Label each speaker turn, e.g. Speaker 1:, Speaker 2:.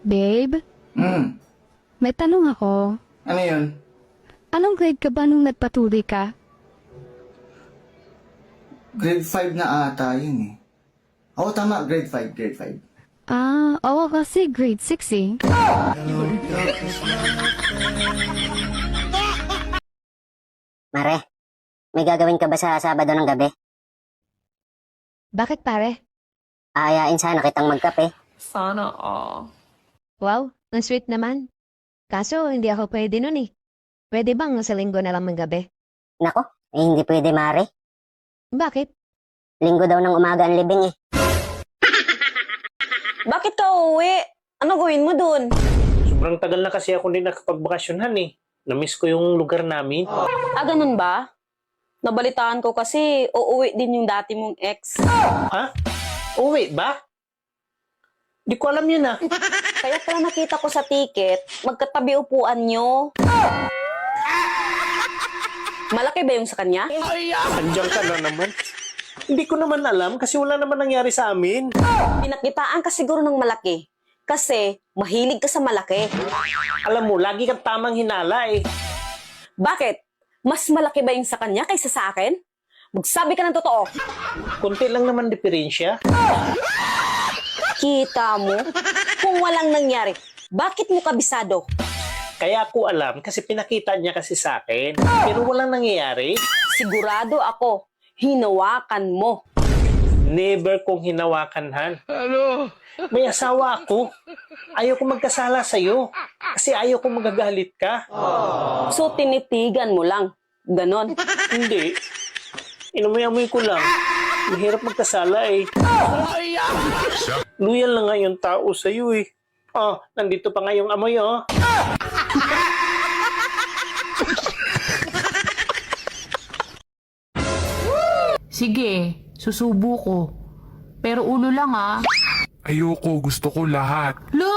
Speaker 1: Babe,
Speaker 2: Hmm,
Speaker 1: may tanong ako.
Speaker 2: ano yun?
Speaker 1: Anong grade ka ba nung nagpatuloy ka?
Speaker 2: Grade 5 na ata yun eh. Oo, tama. Grade 5, grade 5.
Speaker 1: Oo kasi grade 6 eh.
Speaker 3: Mare, may gagawin ka ba sa Sabado ng gabi?
Speaker 4: Bakit pare?
Speaker 3: Aayain sana kitang magkape.
Speaker 5: Sana all.
Speaker 4: Wow, ang sweet naman. Kaso hindi ako pwede nun eh. Pwede bang sa linggo na lang magabi?
Speaker 3: Nako, hindi pwede Mare.
Speaker 4: Bakit?
Speaker 3: Linggo daw ng umaga ang libing eh.
Speaker 6: Bakit ka uuwi? Ano gawin mo dun?
Speaker 7: Sobrang tagal na kasi ako din nakapagbakasyonan eh. Namiss ko yung lugar namin.
Speaker 6: Ganun ba? Nabalitaan ko kasi uuwi din yung dati mong ex.
Speaker 7: Ha? Uwi ba? Di ko alam yun ah.
Speaker 6: Kaya pala nakita ko sa ticket, magkatabi upuan nyo. Malaki ba yung sa kanya?
Speaker 7: Andiyan ka na naman. Hindi ko naman alam kasi wala naman nangyari sa amin.
Speaker 6: Pinakitaan ka siguro ng malaki. Kasi mahilig ka sa malaki.
Speaker 7: Alam mo, lagi kang tamang hinala eh.
Speaker 6: Bakit? Mas malaki ba yung sa kanya kaysa sa akin? Magsabi ka ng totoo.
Speaker 7: Kunti lang naman diferensya.
Speaker 6: Kita mo? Kung walang nangyari, bakit mo kabisado?
Speaker 7: Kaya ako alam kasi pinakita niya kasi sa akin. Pero walang nangyayari.
Speaker 6: Sigurado ako, hinawakan mo.
Speaker 7: Never kong hinawakan, Han. May asawa ako. Ayaw ko magkasala sa'yo. Kasi ayaw ko magagalit ka.
Speaker 6: So tinitigan mo lang. Ganon.
Speaker 7: Hindi. Inamoy-amoy ko lang. Mahirap magkasala eh. Loyal na nga yung tao sa'yo eh. Oh, nandito pa nga yung amoy oh.
Speaker 5: Sige, susubo ko. Pero ulo lang ah.
Speaker 8: Ayoko, gusto ko lahat.
Speaker 5: Lo,